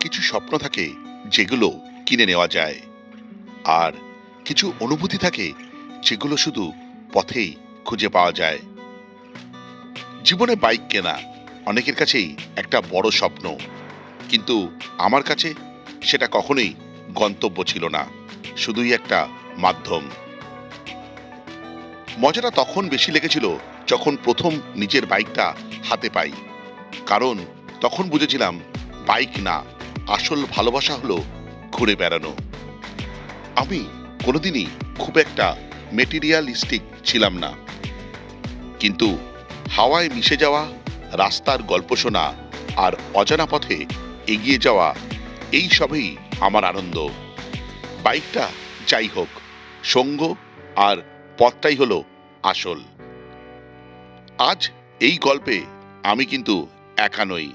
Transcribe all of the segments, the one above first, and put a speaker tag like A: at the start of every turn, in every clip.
A: কিছু স্বপ্ন থাকে যেগুলো কিনে নেওয়া যায়, আর কিছু অনুভূতি থাকে যেগুলো শুধু পথেই খুঁজে পাওয়া যায়। জীবনে বাইক কেনা অনেকের কাছেই একটা বড় স্বপ্ন, কিন্তু আমার কাছে সেটা কখনোই গন্তব্য ছিল না, শুধুই একটা মাধ্যম। মজাটা তখন বেশি লেগেছিল যখন প্রথম নিজের বাইকটা হাতে পাই, কারণ তখন বুঝেছিলাম বাইক না, আসল ভালোবাসা হলো ঘুরে বেড়ানো। আমি কোনোদিনই খুব একটা মেটেরিয়ালিস্টিক ছিলাম না, কিন্তু হাওয়ায় মিশে যাওয়া, রাস্তার গল্প শোনা আর অজানা পথে এগিয়ে যাওয়া, এই সবই আমার আনন্দ। বাইকটা যাই হোক, সঙ্গ আর পথটাই হলো আসল। আজ এই গল্পে আমি কিন্তু একা নই,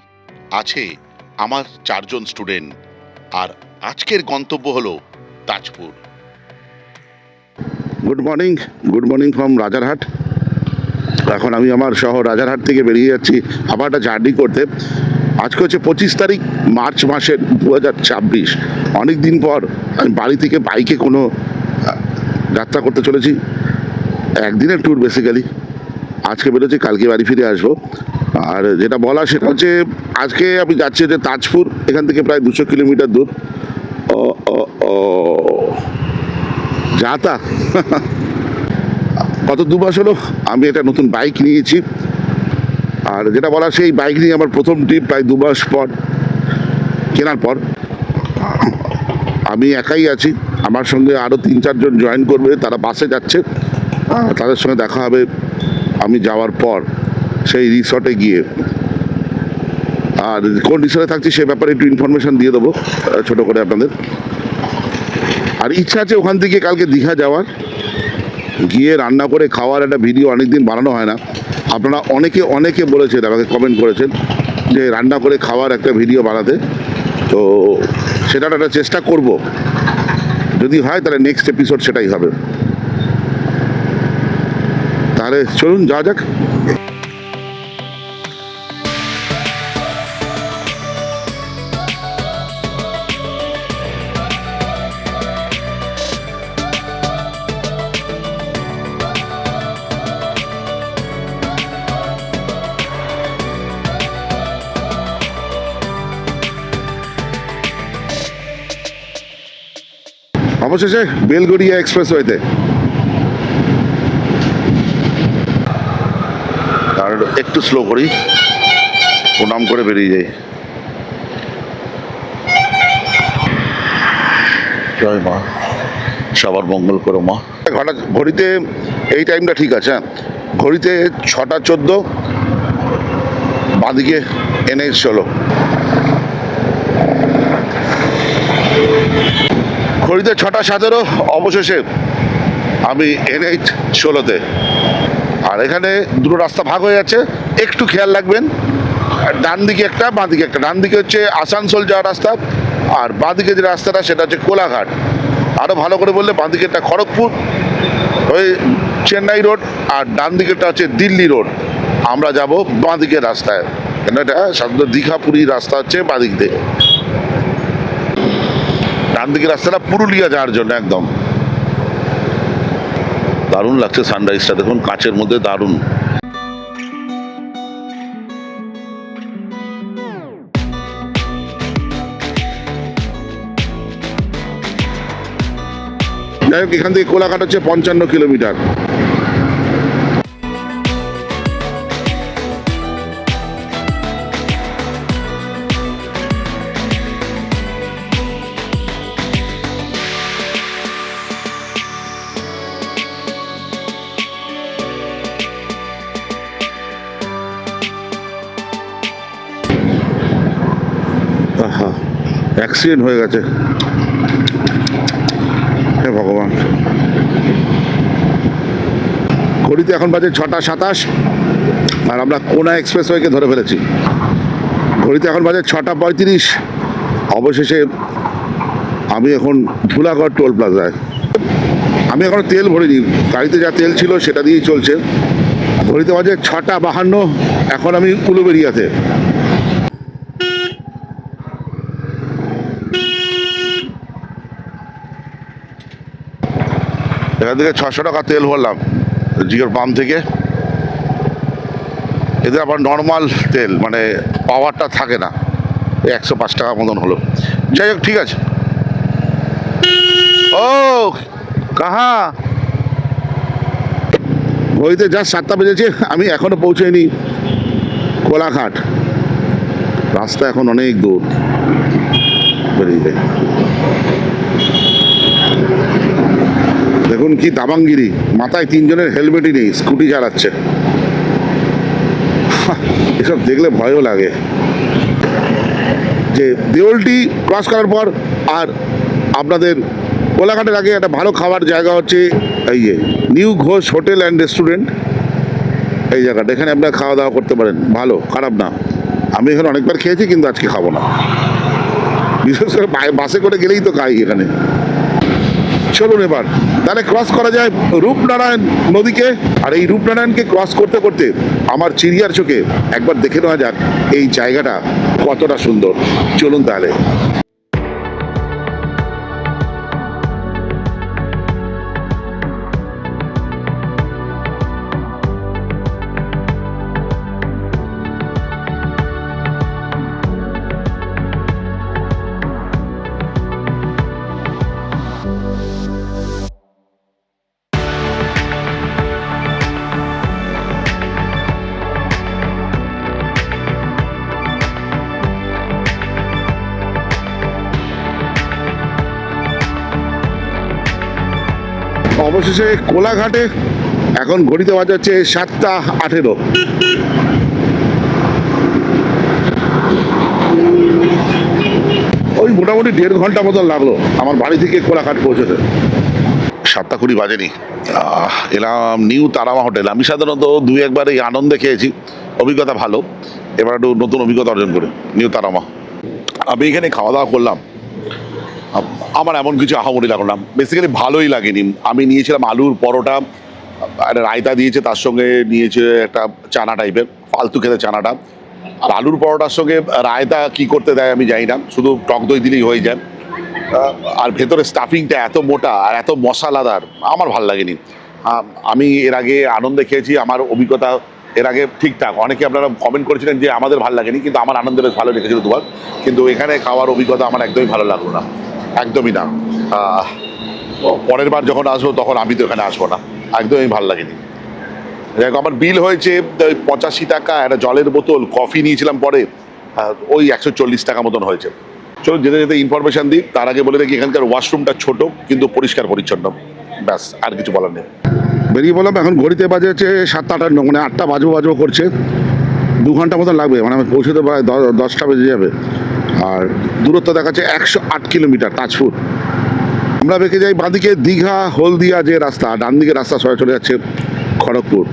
A: আছে আমার 4 জন স্টুডেন্ট, আর আজকের গন্তব্য হলো Tajpur.
B: Good morning from Rajarhat. এখন আমি আমার শহর রাজারহাট থেকে বেরিয়ে যাচ্ছি আবার একটা জার্নি করতে। আজকে হচ্ছে 25 তারিখ মার্চ মাসের 2026। অনেক দিন পর আমি বাড়ি থেকে বাইকে কোনো যাত্রা করতে চলেছি, একদিনের ট্যুর বেসিক্যালি। আজকে বেরোচ্ছি, কালকে বাড়ি ফিরে আসবো। আর যেটা বলা সেটা হচ্ছে আজকে আমি যাচ্ছি যে তাজপুর, এখান থেকে প্রায় 200 কিলোমিটার দূর। ও ও ও যাতা গত 2 মাস হলো আমি একটা নতুন বাইক নিয়েছি, আর যেটা বলা সেই বাইক নিয়ে আমার প্রথম ট্রিপ প্রায় 2 মাস পর কেনার পর। আমি একাই আছি, আমার সঙ্গে আরও 3-4 জন জয়েন করবে, তারা বাসে যাচ্ছে। তাদের সঙ্গে দেখা হবে আমি যাওয়ার পর সেই রিসর্টে গিয়ে। আর কোন রিসর্টে থাকছি সে ব্যাপারে একটু ইনফরমেশন দিয়ে দেবো ছোটো করে আপনাদের। আর ইচ্ছা আছে ওখান থেকে কালকে দীঘা যাওয়ার, গিয়ে রান্না করে খাওয়ার একটা ভিডিও অনেকদিন বানানো হয় না। আপনারা অনেকে বলেছেন, আমাকে কমেন্ট করেছেন যে রান্না করে খাওয়ার একটা ভিডিও বানাতে, তো সেটার একটা চেষ্টা করব। যদি হয় তাহলে নেক্সট এপিসোড সেটাই হবে। তাহলে চলুন যাওয়া যাক। অবশেষে বেলগড়িয়া এক্সপ্রেসওয়েতে, আর একটু স্লো করি, প্রণাম করে বেরিয়ে যাই। জয় মা, সবার মঙ্গল করো মা। ঘড়িতে এই টাইমটা ঠিক আছে, হ্যাঁ ঘড়িতে 6টা 14, বাঁদিকে NH 16। ঘড়িতে 6টা 17, অবশেষে আমি NH 16-তে। আর এখানে দুটো রাস্তা ভাগ হয়ে যাচ্ছে, একটু খেয়াল রাখবেন। ডান দিকে একটা, বাঁ দিকে একটা। ডান দিকে হচ্ছে আসানসোল যাওয়ার রাস্তা, আর বাঁ দিকে যে রাস্তাটা সেটা হচ্ছে কোলাঘাট। আরও ভালো করে বললে বাঁ দিকে একটা খড়গপুর ওই চেন্নাই রোড, আর ডান দিকেটা হচ্ছে দিল্লি রোড। আমরা যাব বাঁ দিকের রাস্তায়, কেন এটা সাধারণত দীঘাপুরী রাস্তা হচ্ছে বাঁ দিক দিয়ে। ডান দিকের রাস্তাটা পুরুলিয়া যাওয়ার জন্য একদম। দারুণ লাগছে সানরাইজটা, দেখুন কাঁচের মধ্যে, দারুণ। যাই হোক, এখান থেকে কোলাঘাট হচ্ছে 55 কিলোমিটার। অ্যাক্সিডেন্ট হয়ে গেছে, হে ভগবান। ঘড়িতে এখন বাজে 6টা 27, আর আমরা কোনা এক্সপ্রেসওয়েকে ধরে ফেলেছি। ঘড়িতে এখন বাজে 6টা 35। অবশেষে আমি এখন ধুলাগড় টোল প্লাজায়। আমি এখনো তেল ভরিনি, গাড়িতে যা তেল ছিল সেটা দিয়েই চলছে। ঘড়িতে বাজে 6টা 52, এখন আমি উলুবেড়িয়াতে। এখান থেকে 600 টাকা তেল ভরলাম জিওর পাম্প থেকে। এদের আবার নর্মাল তেল, মানে পাওয়ারটা থাকে না। 105 টাকা মতন হলো। যাই হোক, ঠিক আছে। ও কাহা ঘড়িতে যা 7টা বেজেছে, আমি এখনো পৌঁছাইনি কোলাঘাট। রাস্তা এখন অনেক দূর বেরিয়ে যায়। দেখুন কি দাবাঙ্গিরি, মাথায় 3জনের হেলমেটই নেই, স্কুটি চালাচ্ছে। এসব দেখলে ভয়ও লাগে। যে দেওলটি ক্রস করার পর আর আপনাদের কোলাঘাটের আগে একটা ভালো খাবার জায়গা হচ্ছে এই যে new Ghosh hotel and restaurant. এই জায়গাটা, এখানে আপনারা খাওয়া দাওয়া করতে পারেন, ভালো, খারাপ না। আমি এখানে অনেকবার খেয়েছি, কিন্তু আজকে খাবো না। বিশেষ করে বাসে করে গেলেই তো খাই এখানে। চলুন এবার তাহলে ক্রস করা যায় রূপনারায়ণ নদীকে। আর এই রূপনারায়ণকে ক্রস করতে করতে আমার চিড়িয়ার চোখে একবার দেখে নেওয়া যাক এই জায়গাটা কতটা সুন্দর। চলুন তাহলে। অবশেষে কোলাঘাটে এখন ঘড়িতে বাজাচ্ছে 7টা 18। ওই মোটামুটি 1.5 ঘন্টা মতন লাগলো আমার বাড়ি থেকে কোলাঘাট পৌঁছতে। 7টা 20 বাজেনি। এলাম নিউ তারামা হোটেল। আমি সাধারণত 2-1বার এই আনন্দে খেয়েছি, অভিজ্ঞতা ভালো। এবার একটু নতুন অভিজ্ঞতা অর্জন করে নিউ তারামা। আমি এখানে খাওয়া দাওয়া করলাম, আমার এমন কিছু আহামরি লাগলো না, বেসিক্যালি ভালোই লাগেনি। আমি নিয়েছিলাম আলুর পরোটা, একটা রায়তা দিয়েছে, তার সঙ্গে নিয়েছে একটা চানা টাইপের, ফালতু খেতে চানাটা। আর আলুর পরোটার সঙ্গে রায়তা কি করতে দেয় আমি জানি না, শুধু টক দই দিলেই হয়ে যায়। আর ভেতরে স্টাফিংটা এত মোটা আর এত মশলাদার, আমার ভাল লাগেনি। আমি এর আগে আনন্দে খেয়েছি, আমার অভিজ্ঞতা এর আগে ঠিকঠাক। অনেকে আপনারা কমেন্ট করেছিলেন যে আমাদের ভালো লাগেনি, কিন্তু আমার আনন্দে বেশ ভালো লেগেছিল দুবার। কিন্তু এখানে খাওয়ার অভিজ্ঞতা আমার একদমই ভালো লাগলো না, একদমই না। পরের বার যখন আসবো তখন আমি তো এখানে আসবো না, একদমই ভালো লাগেনি। দেখ, আমার বিল হয়েছে 85 টাকা, একটা জলের বোতল, কফি নিয়েছিলাম পরে, ওই 140 টাকা মতন হয়েছে। চলুন যেতে যেতে ইনফরমেশন দিই। তার আগে বলে দেখি এখানকার ওয়াশরুমটা ছোট কিন্তু পরিষ্কার পরিচ্ছন্ন, ব্যাস, আর কিছু বলার নেই। বেরিয়ে বললাম, এখন ঘড়িতে বাজে হচ্ছে 7টা 58, মানে 8টা বাজবো করছে। 2 ঘন্টা মতন লাগবে, মানে আমি পৌঁছতে প্রায় 10টা বেজে যাবে। আর দূরত্ব দেখাচ্ছে 108 কিলোমিটার, তাজপুর। আমরা বেঁকে যাই বাঁদিকে দীঘা হলদিয়া যে রাস্তা, ডান দিকে রাস্তা সরে চলে যাচ্ছে খড়গপুর।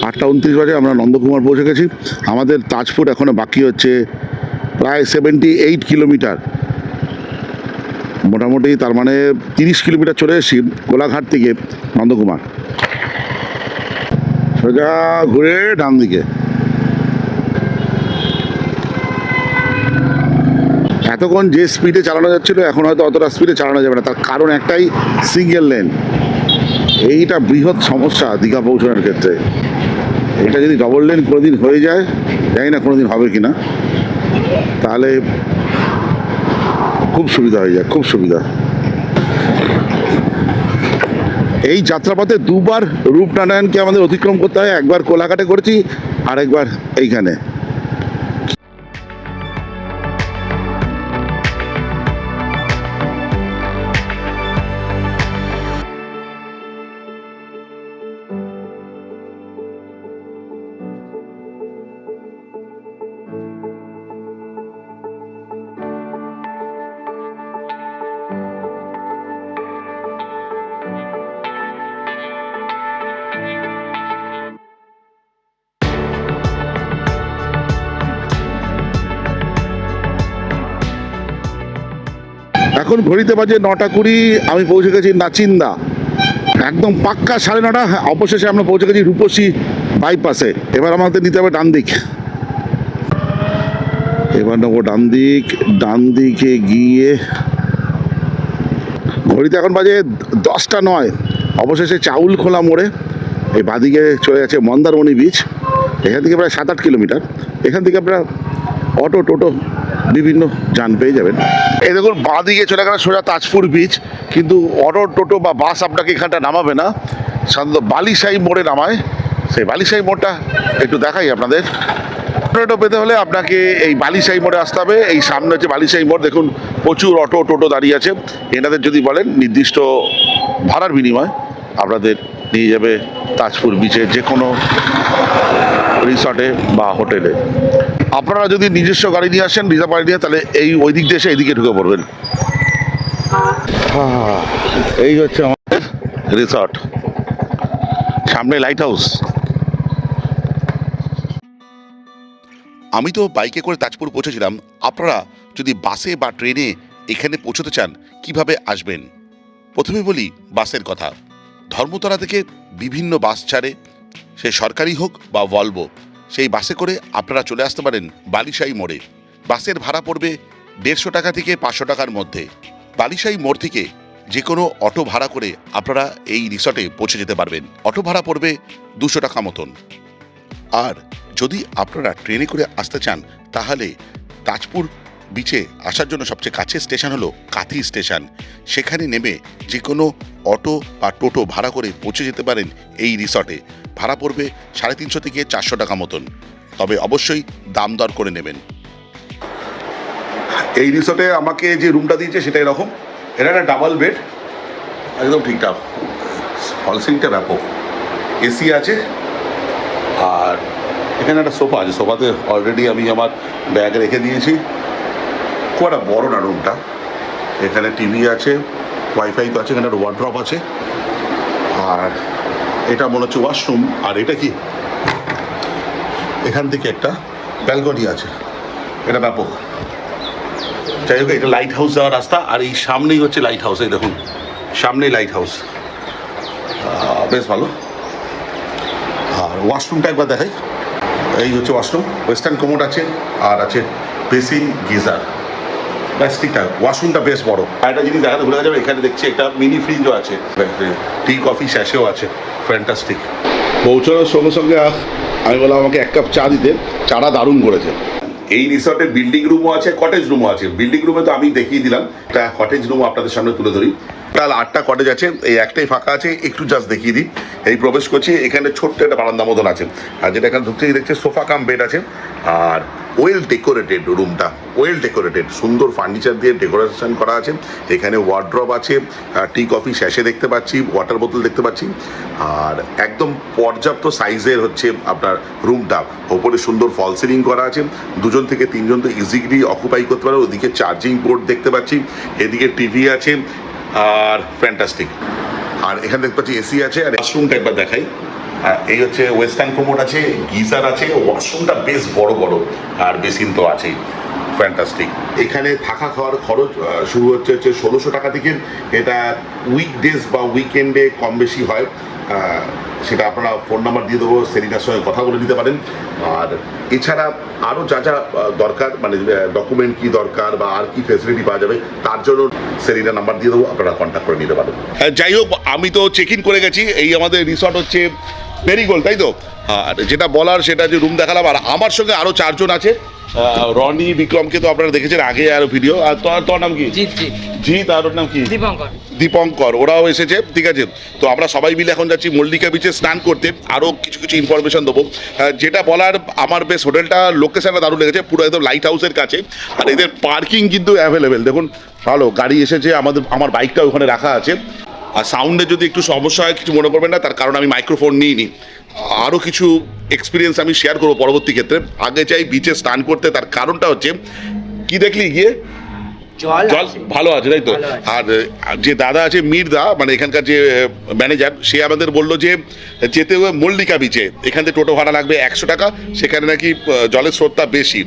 B: 8টা 29 বাজে আমরা নন্দকুমার পৌঁছে গেছি। আমাদের তাজপুর এখনো বাকি হচ্ছে প্রায় 78 কিলোমিটার, মোটামুটি। তার মানে 30 কিলোমিটার চলে এসেছি কোলাঘাট থেকে নন্দকুমার। সোজা ঘুরে ডান দিকে। এতক্ষণ যে স্পিডে চালানো যাচ্ছিল, এখন হয়তো অতটা স্পিডে চালানো যাবে না। তার কারণ একটাই, সিঙ্গেল লেন। এইটা বৃহৎ সমস্যা দীঘা পৌঁছানোর ক্ষেত্রে। এটা যদি ডবল লেন কোনোদিন হয়ে যায়, জানি না কোনোদিন হবে কিনা, তাহলে খুব সুবিধা হয়ে যায়, খুব সুবিধা। এই যাত্রাপথে দুবার রূপনারায়ণকে আমাদের অতিক্রম করতে হয়। একবার কোলাঘাটে করেছি, আরেকবার এইখানে। এখন ঘড়িতে বাজে 9টা 20। আমি পৌঁছে গেছি নাচিন্দা, একদম পাক্কা 9:30। অবশেষে আমরা পৌঁছে গেছি রূপসী বাইপাসে। এবার আমাদের নিতে হবে ডান দিক। এবার নেবো ডান দিক। ডান দিকে গিয়ে ঘড়িতে এখন বাজে 10টা নয়। অবশেষে চাউল খোলা মোড়ে এই বাদিকে চলে যাচ্ছে মন্দারমণি বিচ। এখান থেকে প্রায় 7-8 কিলোমিটার। এখান থেকে আপনারা অটো টোটো বিভিন্ন যান পেয়ে যাবেন। এই দেখুন বাদিকে চলে গেল সোজা তাজপুর বিচ, কিন্তু অটো টোটো বা বাস আপনাকে এখানটা নামাবে না, সাধারণত বালিশাহী মোড়ে নামায়। সেই বালিশাহী মোড়টা একটু দেখাই আপনাদের। অটো পেতে হলে আপনাকে এই বালিশাহী মোড়ে আসতে হবে। এই সামনে হচ্ছে বালিশাহী মোড়, দেখুন প্রচুর অটো টোটো দাঁড়িয়ে আছে। এনাদের যদি বলেন নির্দিষ্ট ভাড়ার বিনিময় আপনাদের নিয়ে যাবে তাজপুর বিচে যে কোনো রিসর্টে বা হোটেলে। আপনারা যদি নিজস্ব গাড়ি নিয়ে আসেন, রিজার্ভ গাড়ি নিয়ে, তাহলে এই ওই দিক দিয়ে এসে এইদিকে ঢুকে পড়বেন। এই হচ্ছে আমাদের রিসর্ট, সামনে লাইট হাউস।
A: আমি তো বাইকে করে তাজপুর পৌঁছেছিলাম। আপনারা যদি বাসে বা ট্রেনে এখানে পৌঁছতে চান কিভাবে আসবেন? প্রথমে বলি বাসের কথা। ধর্মতলা থেকে বিভিন্ন বাস ছাড়ে, সে সরকারি হোক বা ভলভো। সেই বাসে করে আপনারা চলে আসতে পারেন বালিশাহী মোড়ে। বাসের ভাড়া পড়বে 150 টাকা থেকে 500 টাকার মধ্যে। বালিশাহী মোড় থেকে যে কোনো অটো ভাড়া করে আপনারা এই রিসর্টে পৌঁছে যেতে পারবেন। অটো ভাড়া পড়বে 200 টাকা মতন। আর যদি আপনারা ট্রেনে করে আসতে চান তাহলে তাজপুর বিচে আসার জন্য সবচেয়ে কাছের স্টেশন হলো কাথি স্টেশন। সেখানে নেমে যে কোনো অটো বা টোটো ভাড়া করে পৌঁছে যেতে পারেন এই রিসর্টে। ভাড়া পড়বে 350 থেকে 400 টাকা মতন, তবে অবশ্যই দাম দর করে নেবেন।
B: এই রিসর্টে আমাকে যে রুমটা দিয়েছে সেটা এরকম। এটা একটা ডাবল বেড, একদম ঠিকঠাক, ফলসিংটা ব্যাপক, এসি আছে। আর এখানে একটা সোফা আছে, সোফাতে অলরেডি আমি আমার ব্যাগ রেখে দিয়েছি। খুব একটা বড় না রুমটা। এখানে টিভি আছে, ওয়াইফাই তো আছে, এখানে একটা ওয়ার্ড্রপ আছে। আর এটা মনে হচ্ছে ওয়াশরুম। আর এটা কি, এখান থেকে একটা ব্যালকনি আছে, এটা ব্যাপক। যাই হোক, এটা লাইট হাউস যাওয়ার রাস্তা। আর এই সামনেই হচ্ছে লাইট হাউস, এই দেখুন সামনেই লাইট হাউস, বেশ ভালো। আর ওয়াশরুমটা একবার দেখাই। এই হচ্ছে ওয়াশরুম, ওয়েস্টার্ন কমোড আছে আর আছে বেসিন, গিজার, ব্যাস ঠিকঠাক। ওয়াশরুমটা বেশ বড়। আর একটা জিনিস দেখাতে ভুলে যাবে, এখানে দেখছি একটা মিনি ফ্রিজও আছে, টি কফি স্যাশেও আছে, ফ্যান্টাস্টিক। পৌঁছানোর সঙ্গে সঙ্গে আমি বললাম আমাকে 1 কাপ চা দিতে। চাটা দারুণ করেছে। এই রিসর্টে বিল্ডিং রুমও আছে, কটেজ রুমও আছে। বিল্ডিং রুমে তো আমি দেখিয়ে দিলাম, একটা কটেজ রুম আপনাদের সামনে তুলে ধরি। টোটাল 8টা কটেজ আছে, এই একটাই ফাঁকা আছে। একটু জাস্ট দেখিয়ে দিই। এই প্রবেশ করছি, এখানে ছোট্ট একটা বারান্দা মতন আছে। আর যেটা এখানে ঢুকতেই দেখছে সোফা কাম বেড আছে। আর ওয়েল ডেকোরেটেড রুমটা, ওয়েল ডেকোরেটেড, সুন্দর ফার্নিচার দিয়ে ডেকোরেশন করা আছে। এখানে ওয়ার্ড্রপ আছে, টি কফি স্যাশে দেখতে পাচ্ছি, ওয়াটার বোতল দেখতে পাচ্ছি। আর একদম পর্যাপ্ত সাইজের হচ্ছে আপনার রুমটা। ওপরে সুন্দর ফল সিলিং করা আছে। 2 থেকে 3 জন তো ইজিলি অকুপাই করতে পারে। ওদিকে চার্জিং পোর্ট দেখতে পাচ্ছি, এদিকে টিভি আছে, আর ফ্যান্টাস্টিক। আর এখানে দেখতে পাচ্ছি এসি আছে। আর ওয়াশরুমটা একবার দেখাই। এই হচ্ছে ওয়েস্টার্ন কোমোড আছে, গিজার আছে, ওয়াশরুমটা বেশ বড় বড়, আর বেসিন তো আছেই, ফ্যান্টাস্টিক। এখানে থাকা খাওয়ার খরচ শুরু হচ্ছে 1600 টাকা থেকে। এটা উইকডেজ বা উইকেন্ডে কম বেশি হয়। সেটা আপনারা ফোন নাম্বার দিয়ে দেবো, সেরিনার সঙ্গে কথা বলে নিতে পারেন। আর এছাড়া আরও যা যা দরকার, মানে ডকুমেন্ট কী দরকার বা আর কি ফেসিলিটি পাওয়া যাবে, তার জন্য সেরিনার নাম্বার দিয়ে দেবো, আপনারা কন্ট্যাক্ট করে নিতে পারেন। যাই হোক, আমি তো চেক ইন করে গেছি। এই আমাদের রিসর্ট হচ্ছে মেরিগোল্ড, তাই তো? আর যেটা বলার সেটা যে রুম দেখালাম। আর আমার সঙ্গে আরও 4 জন আছে। রনি, বিক্রমকে তো আপনারা দেখেছেন আগে আর ভিডিও। আর তোর নাম কি? জিৎ। আর ওর নাম কি? দীপঙ্কর। ওরাও এসেছে, ঠিক আছে। তো আমরা সবাই মিলে এখন যাচ্ছি মল্লিকা বিচে স্নান করতে। আরও কিছু ইনফরমেশন দেবো। যেটা বলার, আমার বেশ হোটেলটা লোকেশনটা দারুণ লেগেছে, পুরো একদম লাইট হাউসের কাছে। আর এদের পার্কিং কিন্তু অ্যাভেলেবেল, দেখুন ভালো গাড়ি এসেছে। আমার বাইকটা ওখানে রাখা আছে। আর সাউন্ডে যদি একটু সমস্যা হয় কিছু মনে করবেন না, তার কারণ আমি মাইক্রোফোন নিইনি। আরও কিছু এক্সপিরিয়েন্স আমি শেয়ার করবো পরবর্তী ক্ষেত্রে। আগে চাই বিচে স্নান করতে, তার কারণটা হচ্ছে কি দেখলি গিয়ে জল ভালো আছে, তাই তো? আর যে দাদা আছে মির্দা, মানে এখানকার যে ম্যানেজার, সে আমাদের বললো যে যেতে হবে মল্লিকা বিচে। এখান থেকে টোটো ভাড়া লাগবে 100 টাকা। সেখানে নাকি জলের স্রোতটা বেশি।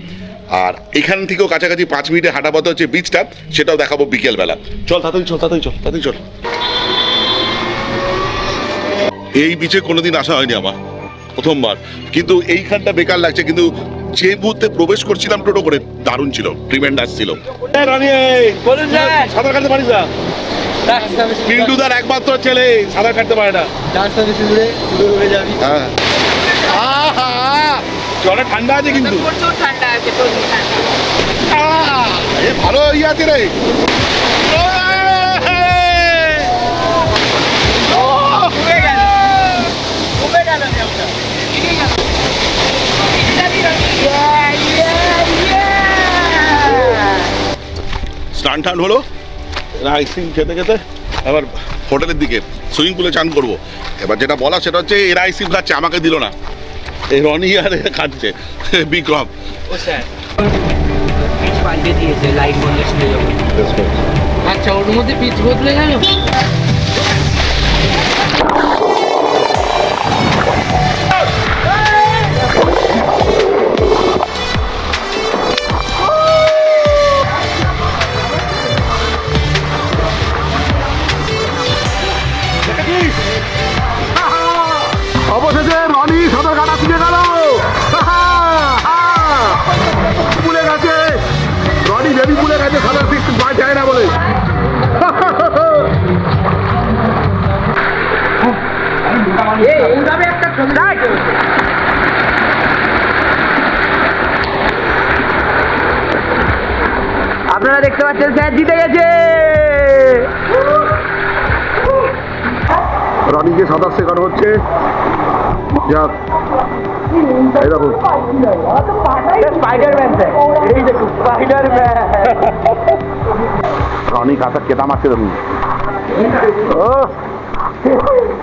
B: আর এখান থেকেও কাছাকাছি 5 মিনিটে হাঁটা পথ হচ্ছে বিচটা, সেটাও দেখাবো বিকেলবেলা। চল তাড়াতাড়ি চল। এই বিচে কোনোদিন আসা হয়নি আমার, প্রথমবার। কিন্তু এইখানটা বেকার লাগছে, কিন্তু যে মুহূর্তে প্রবেশ করছিলাম টোটো করে, দারুণ ছিল, ট্রিমেন্ডাস ছিল। সাঁতার কাটতে পারিস না?
A: পিন্টুদার একমাত্র ছেলে সাঁতার কাটতে পারে না। হ্যাঁ আহা জলটা ঠান্ডা আছে কিন্তু
C: প্রচুর ঠান্ডা আছে, প্রচুর ঠান্ডা।
A: এ ভালো ইয়ে আছে রে
C: ডুবে গেল, ডুবে গেল জ্যামটা। এগিয়ে গেল।
A: স্নান টান হলো আইসক্রিম খেতে খেতে আবার হোটেলের দিকে সুইমিং পুলে চান করবো। এবার যেটা বলা সেটা হচ্ছে এরা আইসক্রিম খাচ্ছে, আমাকে দিল না। এই রনি আর এরা খাচ্ছে বিক্রম।
C: ও স্যার পিচ পাল্টে দিয়েছে, লাইট বন্ধ ছিল যখন। আচ্ছা, ওর মধ্যে পিচ বদলে গেল।
B: অবশেষে রনি সাঁতার কাটা শিখে গেল। পুলে গেছে রনি, বেবি পুলে গেছে সাঁতার শিখতে যায় না বলে।
C: এইভাবে একটা ছবি রাখ। আপনারা দেখতে পাচ্ছেন স্যার জিতে গেছে।
B: রনিকে সাঁতার শেখানো হচ্ছে। যাক এই দেখুন
C: স্পাইডারম্যান স্যার, এই দেখুন স্পাইডারম্যান।
B: রনি কাঁচা কেটা মারছে দেখুন।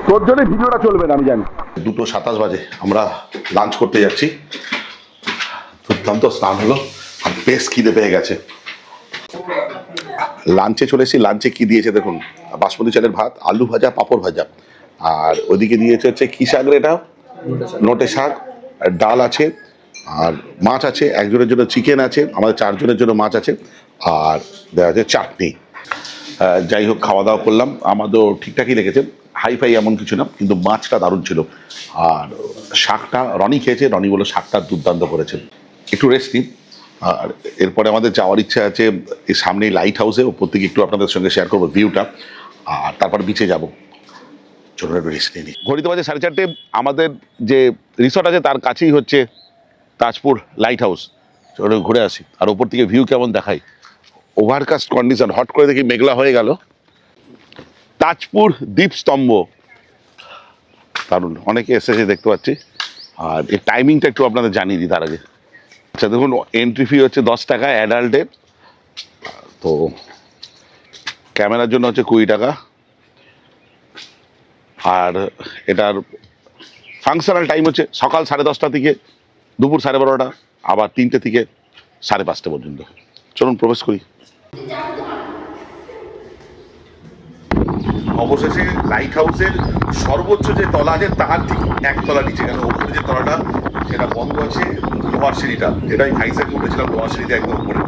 B: তোর জন্য ভিডিওটা চলবে না আমি জানি। 2:27 বাজে, আমরা লাঞ্চ করতে যাচ্ছি। দুর্দান্ত স্নান হলো আর বেশ খিদে পেয়ে গেছে। লাঞ্চে চলে এসেছি। লাঞ্চে কি দিয়েছে দেখুন, বাসমতি চালের ভাত, আলু ভাজা, পাঁপড় ভাজা, আর ওদিকে দিয়েছে হচ্ছে কি শাক রে এটা, নোটে শাক, আর ডাল আছে, আর মাছ আছে। একজনের জন্য চিকেন আছে, আমাদের 4 জনের জন্য মাছ আছে, আর দেওয়া আছে চাটনি। যাই হোক, খাওয়া দাওয়া করলাম, আমাদের ঠিকঠাকই লেগেছে, হাই ফাই এমন কিছু না, কিন্তু মাছটা দারুণ ছিল। আর শাকটা রনি খেয়েছে, রনি বলে শাকটা দুর্দান্ত করেছে। একটু রেস্ট নিই, আর এরপরে আমাদের যাওয়ার ইচ্ছা আছে এই সামনেই লাইট হাউসে, ওপর থেকে একটু আপনাদের সঙ্গে শেয়ার করবো ভিউটা, আর তারপর বিচে যাব। চলুন একটু রেস্ট নিয়ে নিই। ঘড়িতে বাজে 4:30। আমাদের যে রিসর্ট আছে তার কাছেই হচ্ছে তাজপুর লাইট হাউস। চলুন ঘুরে আসি, আর ওপর থেকে ভিউ কেমন দেখাই। ওভারকাস্ট কন্ডিশন, হট করে দেখি মেঘলা হয়ে গেল। তাজপুর দ্বীপস্তম্ভ দারুণ, অনেকে এসেছে দেখতে পাচ্ছি। আর এর টাইমিংটা একটু আপনাদের জানিয়ে দিই তার আগে। আচ্ছা দেখুন, এন্ট্রি ফি হচ্ছে 10 টাকা অ্যাডাল্টের, তো ক্যামেরার জন্য হচ্ছে 20 টাকা। আর এটার ফাংশনাল টাইম হচ্ছে সকাল 10:30 থেকে দুপুর 12:30, আবার 3টে থেকে 5:30 পর্যন্ত। চলুন প্রবেশ করি। অবশেষে লাইট হাউসের সর্বোচ্চ যে তলা আছে তার ঠিক একতলা নিচে, কেন ওপরে যে তলাটা সেটা বন্ধ আছে, লোহার সিঁড়িটা, এটাই ভাইসাকে উঠেছিলাম লোহার সিঁড়িতে একদম উপরে।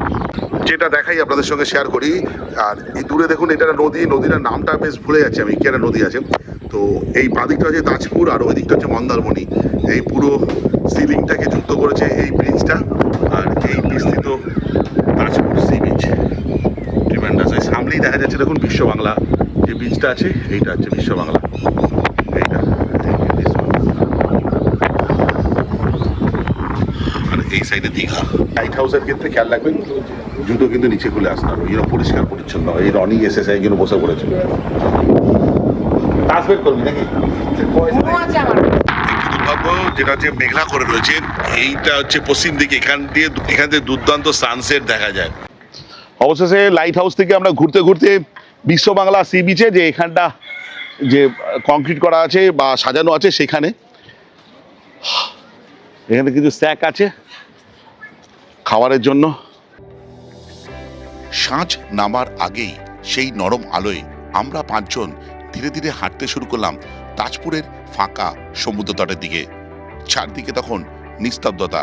B: যেটা দেখাই আপনাদের সঙ্গে শেয়ার করি। আর এই দূরে দেখুন, এটা নদী, নদীটার নামটা বেশ ভুলে যাচ্ছে আমি, কি একটা নদী আছে। তো এই বাঁদিকটা হচ্ছে তাজপুর, আর ওই দিকটা হচ্ছে মন্দারমণি। এই পুরো সিলিংটাকে যুক্ত করেছে এই ব্রিজটা, আর এই বিস্তৃত তাজপুর সি বিচ ট্রিমেন্ডাস। এই সামনেই দেখা যাচ্ছে দেখুন বিশ্ব বাংলা যে বিচটা আছে, এইটা হচ্ছে বিশ্ব বাংলা, এইটা আর এই সাইডে দীঘা। লাইট হাউসের ক্ষেত্রে খেয়াল রাখবেন, জুতো কিন্তু নিচে খুলে আসতে হবে, এরা পরিষ্কার পরিচ্ছন্ন। এই রনি এসে এইগুলো বসে পড়েছে। ট্রান্সফার করবি নাকি?
C: আছে আমার।
A: দুর্ভাগ্য যেটা হচ্ছে মেঘলা করে রয়েছে, এইটা হচ্ছে পশ্চিম দিকে, এখান দিয়ে দুর্দান্ত সানসেট দেখা যায়। অবশেষে লাইট হাউস থেকে আমরা ঘুরতে ঘুরতে বিশ্ব বাংলা সি বিচে, যে এখানটা যে কংক্রিট করা আছে বা সাজানো আছে, সেখানে এখানে কিছু স্ট্যাক আছে খাবারের জন্য। সাঁঝ নামার আগেই সেই নরম আলোয় আমরা 5 জন ধীরে ধীরে হাঁটতে শুরু করলাম তাজপুরের ফাঁকা সমুদ্র তটের দিকে। চারদিকে তখন নিস্তব্ধতা,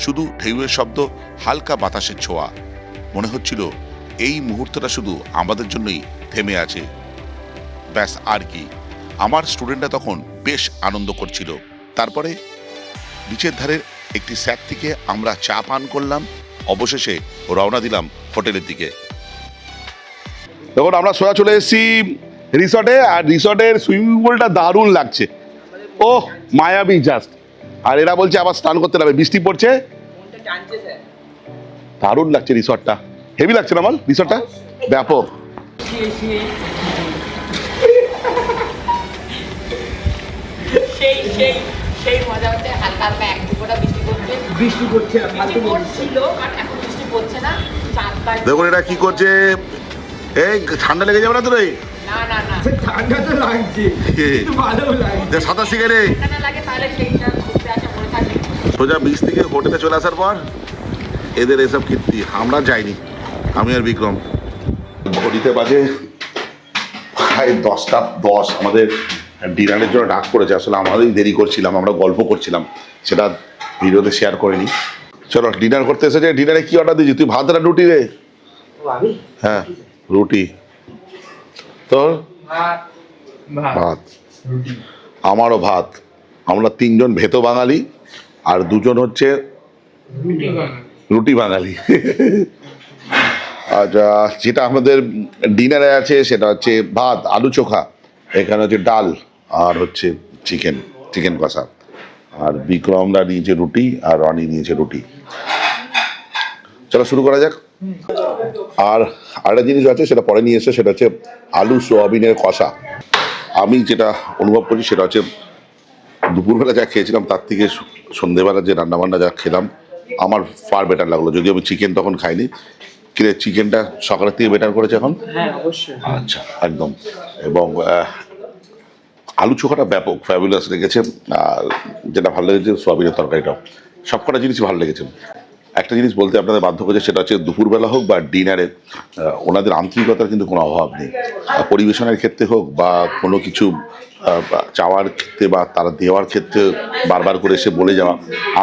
A: শুধু ঢেউয়ের শব্দ, হালকা বাতাসের ছোঁয়া। মনে হচ্ছিল এই মুহূর্তটা শুধু আমাদের জন্যই থেমে আছে। ব্যাস আর কি। আমার স্টুডেন্টরা তখন বেশ আনন্দ করছিল। তারপরে বিচের ধারের একটি স্যাক থেকে আমরা চা পান করলাম। অবশেষে রওনা দিলাম হোটেলের দিকে।
B: দেখুন আমরা সোজা চলে এসেছি রিসর্টে, আর রিসর্টের সুইমিং পুলটা দারুণ লাগছে। ও মায়াবী জাস্ট। আর এরা বলছে আবার স্নান করতে যাবে, বৃষ্টি পড়ছে, দারুণ লাগছে রিসর্টটা, হেভি লাগছে না মাল রিসর্টটা, ব্যাপক।
D: সেই সেই সেই মজা হচ্ছে। হালকা হালকা এক দুপুরটা বৃষ্টি পড়ছে বৃষ্টি পড়ছিল, বাট এখন বৃষ্টি পড়ছে না।
B: দেখুন এটা কি করছে, এই ঠান্ডা লেগে যাবে না তো রে?
D: না না না,
C: ঠান্ডা তো লাগছে, ভালো লাগছে।
B: সাঁতার শিখে রে
D: ঠান্ডা লাগে তাহলে সেইটা ঘুরতে আসা মনে থাকবে।
B: সোজা বিচ থেকে হোটেলে চলে আসার পর এদের এসব কীর্তি, আমরা যাইনি, আমি আর বিক্রম। ঘড়িতে বাজে প্রায় 10টা 10, আমাদের ডিনারের জন্য ডাক পড়েছে। আসলে আমাদেরই দেরি করছিলাম, আমরা গল্প করছিলাম, সেটা ভিডিওতে শেয়ার করিনি। চলো ডিনার করতে এসেছে। ডিনারে কি অর্ডার দিয়েছি তুই? ভাত না রুটি রে? হ্যাঁ রুটি। তোর? ভাত। আমারও ভাত। আমরা 3জন ভেতো বাঙালি আর 2জন হচ্ছে রুটি বাঙালি। আচ্ছা, যেটা আমাদের ডিনারে আছে সেটা হচ্ছে ভাত, আলু চোখা, এখানে হচ্ছে ডাল, আর হচ্ছে চিকেন কষা। আর বিক্রমরা নিয়েছে রুটি আর রনি নিয়েছে রুটি। চলো শুরু করা যাক। আর আরেকটা জিনিস আছে সেটা পরে নিয়ে এসে, সেটা হচ্ছে আলু সোয়াবিনের কষা। আমি যেটা অনুভব করি সেটা হচ্ছে দুপুরবেলা যা খেয়েছিলাম তার থেকে সন্ধেবেলা যে রান্নাবান্না যা খেলাম আমার ফার বেটার লাগলো। যদিও আমি চিকেন তখন খাইনি। কিরে চিকেনটা সকালের থেকে বেটার করেছে এখন?
C: হ্যাঁ অবশ্যই।
B: আচ্ছা একদম। এবং আলু চোখাটা ব্যাপক ফ্যাবুলাস লেগেছে। আর যেটা ভালো লেগেছে সোয়াবিনের তরকারিটাও, সবকটা জিনিস ভালো লেগেছে। একটা জিনিস বলতে আপনাদের বাধ্য করেছে, সেটা হচ্ছে দুপুরবেলা হোক বা ডিনারে ওনাদের আন্তরিকতার কিন্তু কোনো অভাব নেই। পরিবেশনের ক্ষেত্রে হোক বা কোনো কিছু চাওয়ার ক্ষেত্রে বা তারা দেওয়ার ক্ষেত্রে বারবার করে এসে বলে যাওয়া,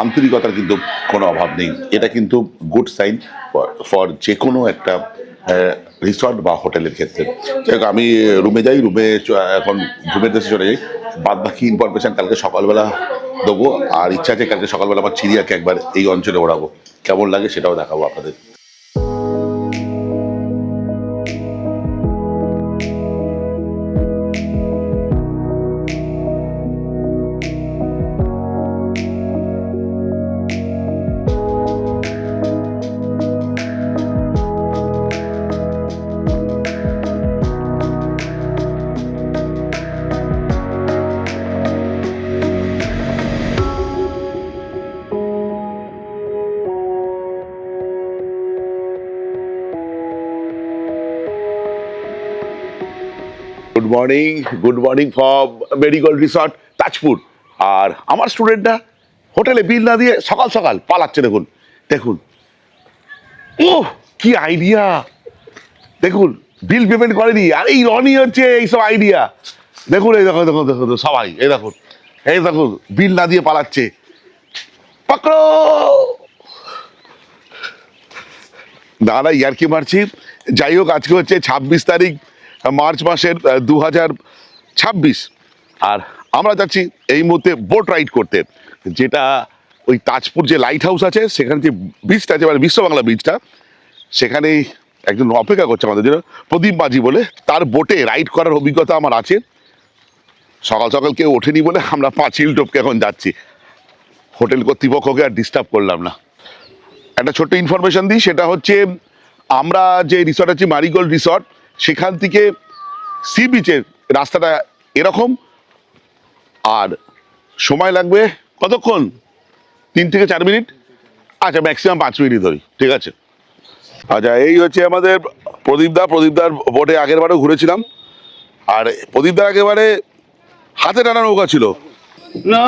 B: আন্তরিকতার কিন্তু কোনো অভাব নেই। এটা কিন্তু গুড সাইন ফর যে কোনো একটা রিসর্ট বা হোটেলের ক্ষেত্রে। যাই হোক, আমি রুমে যাই, রুমে এখন ঘুমের দেশে চলে যাই। বাদ বাকি ইনফরমেশান কালকে সকালবেলা দেবো। আর ইচ্ছা আছে কালকে সকালবেলা আমার চিড়িয়াকে একবার এই অঞ্চলে ওড়াবো, কেমন লাগে সেটাও দেখাবো আপনাদের। Good morning from Marigold Resort Tajpur. আর আমার স্টুডেন্টরা হোটেলে বিল না দিয়ে সকাল সকাল পালাচ্ছে। দেখুন দেখুন, ও কি আইডিয়া! দেখুন বিল পেমেন্ট করেনি, আর এই রনি হচ্ছে এইসব আইডিয়া। দেখুন এই দেখো দেখো দেখো সবাই, এই দেখুন বিল না দিয়ে পালাচ্ছে। পাকড়ো দাদা, ইয়ার্কি মারছি। যাই হোক, আজকে হচ্ছে 26 তারিখ মার্চ মাসের 2026। আর আমরা যাচ্ছি এই মুহূর্তে বোট রাইড করতে, যেটা ওই তাজপুর যে লাইট হাউস আছে সেখানে যে বিচটা আছে, মানে বিশ্ব বাংলা বিচটা, সেখানেই একজন অপেক্ষা করছে আমাদের জন্য, প্রদীপ মাঝি বলে। তার বোটে রাইড করার অভিজ্ঞতা আমার আছে। সকাল সকাল কেউ ওঠেনি বলে আমরা পাঁচিল টপকে এখন যাচ্ছি। হোটেল কর্তৃপক্ষকে আর ডিস্টার্ব করলাম না। একটা ছোট্ট ইনফরমেশন দিই, সেটা হচ্ছে আমরা যে রিসর্ট আছে মেরিগোল্ড রিসর্ট, সেখান থেকে সি বিচের রাস্তাটা এরকম, আর সময় লাগবে কতক্ষণ? 3 থেকে 4 মিনিট। আচ্ছা ম্যাক্সিমাম 5 মিনিট ধরি, ঠিক আছে। আচ্ছা, এই হচ্ছে আমাদের প্রদীপদার বোটে আগের বারেও ঘুরেছিলাম। আর প্রদীপদার একেবারে হাতে টানা নৌকা ছিল
C: না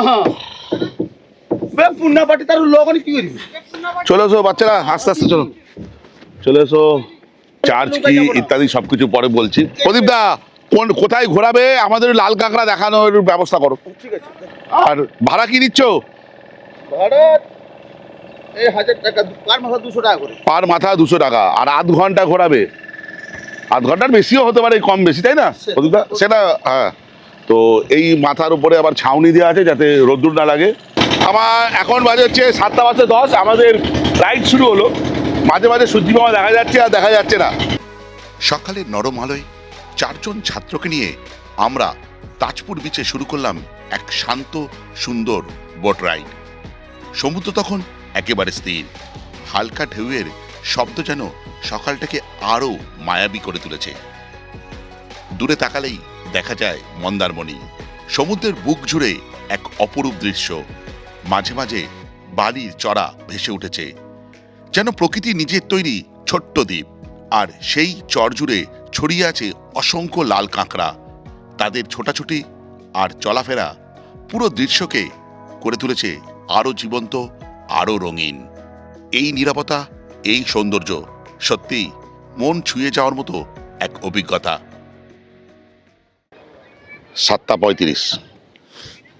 C: পুন্না পাটি তার লোক কি করি।
B: চলে এসো বাচ্চারা, আস্তে আস্তে চলে এসো। চার্জ কি ইত্যাদি সবকিছু পরে বলছি। প্রদীপদা কোথায় ঘোরাবে? আমাদের লাল কাঁকড়া দেখানোর ব্যবস্থা করো।
C: ঠিক আছে।
B: আর ভাড়া কি নিচ্ছ?
C: ভাড়া এই 1000 টাকা, পার মাথা 200 টাকা করে।
B: পার মাথা 200 টাকা। আর আধ ঘন্টা ঘোরাবে? আধ ঘন্টার বেশিও হতে পারে, কম বেশি, তাই না প্রদীপদা? সেটা হ্যাঁ। তো এই মাথার উপরে আবার ছাউনি দেওয়া আছে যাতে রোদ্দুর না লাগে। আমার এখন বাজে হচ্ছে 7:10। আমাদের রাইড শুরু হলো। মাঝে মাঝে সূর্যি মামা দেখা যাচ্ছে আর দেখা যাচ্ছে না।
A: সকালে নরম আলোয় 4 জন ছাত্রকে নিয়ে আমরা তাজপুর বিচে শুরু করলাম এক শান্ত সুন্দর বোট রাইড। সমুদ্র তখন একেবারে স্থির, হালকা ঢেউয়ের শব্দ যেন সকালটাকে আরো মায়াবী করে তুলেছে। দূরে তাকালেই দেখা যায় মন্দারমণি, সমুদ্রের বুক জুড়ে এক অপরূপ দৃশ্য। মাঝে মাঝে বালির চড়া ভেসে উঠেছে, যেন প্রকৃতি নিজের তৈরি ছোট্ট দ্বীপ। আর সেই চর জুড়ে ছড়িয়ে আছে অসংখ্য লাল কাঁকড়া। তাদের ছোটাছুটি আর চলাফেরা পুরো দৃশ্যকে করে তুলেছে আরো জীবন্ত, আরো রঙিন। এই নীরবতা, এই সৌন্দর্য সত্যি মন ছুঁয়ে যাওয়ার মতো এক অভিজ্ঞতা।
B: 7:35।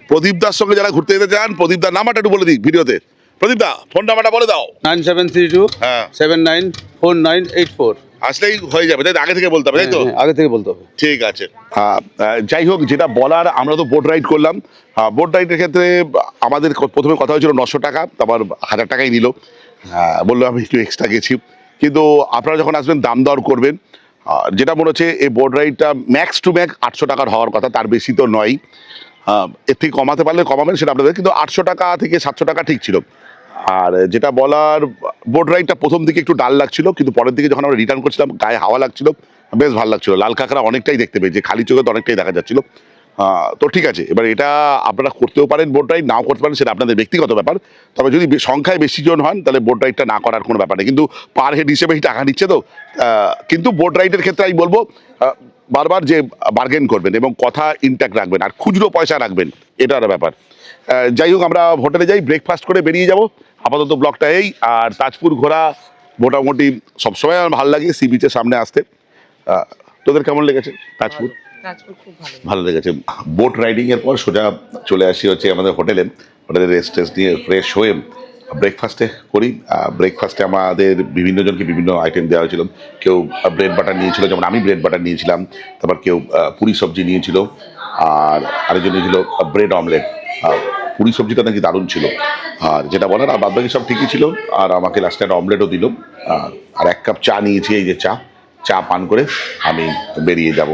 B: প্রদীপ দার সঙ্গে যারা ঘুরতে যেতে চান, প্রদীপ দার নাম্বারটা একটু বলে দিই ভিডিওতে। প্রদীপ দা, ফোন নাম্বারটা বলে দাও।
E: 9732
B: হ্যাঁ,
E: 794984।
B: আসলেই হয়ে যাবে, তাই তো? আগে থেকে বলতে হবে, তাই তো?
E: আগে থেকে বলতে হবে।
B: ঠিক আছে। যাই হোক, যেটা বলার, আমরা তো বোট রাইড করলাম। বোট রাইডের ক্ষেত্রে আমাদের প্রথমে কথা হয়েছিল 900 টাকা, তারপর 1000 টাকাই নিল। বললো আমি একটু এক্সট্রা গেছি, কিন্তু আপনারা যখন আসবেন দাম দর করবেন। যেটা মনে হচ্ছে এই বোট রাইডটা ম্যাক্স টু ম্যাক্স 800 টাকার হওয়ার কথা, তার বেশি তো নয়। এর থেকে কমাতে পারলে কমাবেন, সেটা আপনাদের, কিন্তু 800 টাকা থেকে 700 টাকা ঠিক ছিল। আর যেটা বলার, বোট রাইডটা প্রথম দিকে একটু ডাল লাগছিল, কিন্তু পরের দিকে যখন আমরা রিটার্ন করছিলাম গায়ে হাওয়া লাগছিল, বেশ ভালো লাগছিল। লাল কাঁকড়া অনেকটাই দেখতে পেয়েছি, খালি চোখে তো অনেকটাই দেখা যাচ্ছিল। তো ঠিক আছে, এবার এটা আপনারা করতেও পারেন বোট রাইড, নাও করতে পারেন, সেটা আপনাদের ব্যক্তিগত ব্যাপার। তবে যদি সংখ্যায় বেশি জন হন তাহলে বোট রাইডটা না করার কোনো ব্যাপার নেই, কিন্তু পার হেড হিসেবেই টাকা নিচ্ছে তো। কিন্তু বোট রাইডের ক্ষেত্রে আমি বলবো বারবার যে বার্গেন করবেন এবং কথা ইনট্যাক্ট রাখবেন, আর খুচরো পয়সা রাখবেন, এটার ব্যাপার। যাই হোক, আমরা হোটেলে যাই, ব্রেকফাস্ট করে বেরিয়ে যাব। আপাতত ব্লগটা এই। আর তাজপুর ঘোরা মোটামুটি সবসময় আমার ভালো লাগে, সি বিচের সামনে আসতে। তোদের কেমন লেগেছে তাজপুর?
D: তাজপুর খুব ভালো।
B: ভালো লেগেছে। বোট রাইডিং এর পর সোজা চলে আসি হচ্ছে আমাদের হোটেলে। হোটেলে রেস্ট টেস্ট নিয়ে ফ্রেশ হয়ে ব্রেকফাস্টে করি। ব্রেকফাস্টে আমাদের বিভিন্ন জনকে বিভিন্ন আইটেম দেওয়া হয়েছিল। কেউ ব্রেড বাটার নিয়েছিল, যেমন আমি ব্রেড বাটার নিয়েছিলাম। তারপর কেউ পুরি সবজি নিয়েছিল, আর আরেকজন নিয়েছিল ব্রেড অমলেট। পুরি সবজিটা নাকি দারুণ ছিল। আর যেটা বলার, আর বাদবাকি সব ঠিকই ছিল। আর আমাকে লাস্টে একটা অমলেটও দিল। আর 1 কাপ চা নিয়েছি, এই যে চা পান করে আমি বেরিয়ে যাব।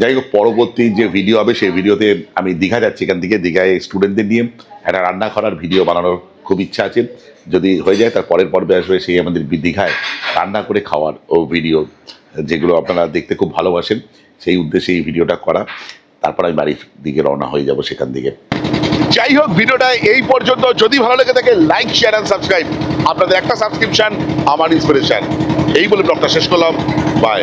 B: যাই হোক, পরবর্তী যে ভিডিও হবে সেই ভিডিওতে আমি দীঘা যাচ্ছি। এখান থেকে দীঘায় স্টুডেন্টদের নিয়ে একটা রান্না করার ভিডিও বানানোর খুব ইচ্ছা আছে। যদি হয়ে যায় তার পরের পর্বে আসবে সেই আমাদের দীঘায় রান্না করে খাওয়ার ও ভিডিও, যেগুলো আপনারা দেখতে খুব ভালোবাসেন। সেই উদ্দেশ্যে এই ভিডিওটা করা। তারপর আমি বাড়ির দিকে রওনা হয়ে যাব সেখান থেকে। যাই হোক, ভিডিওটা এই পর্যন্ত। যদি ভালো লেগে থাকে লাইক, শেয়ার অ্যান্ড সাবস্ক্রাইব। আপনাদের একটা সাবস্ক্রিপশন আমার ইন্সপিরেশন। এই বলে ব্লগটা শেষ করলাম। বাই।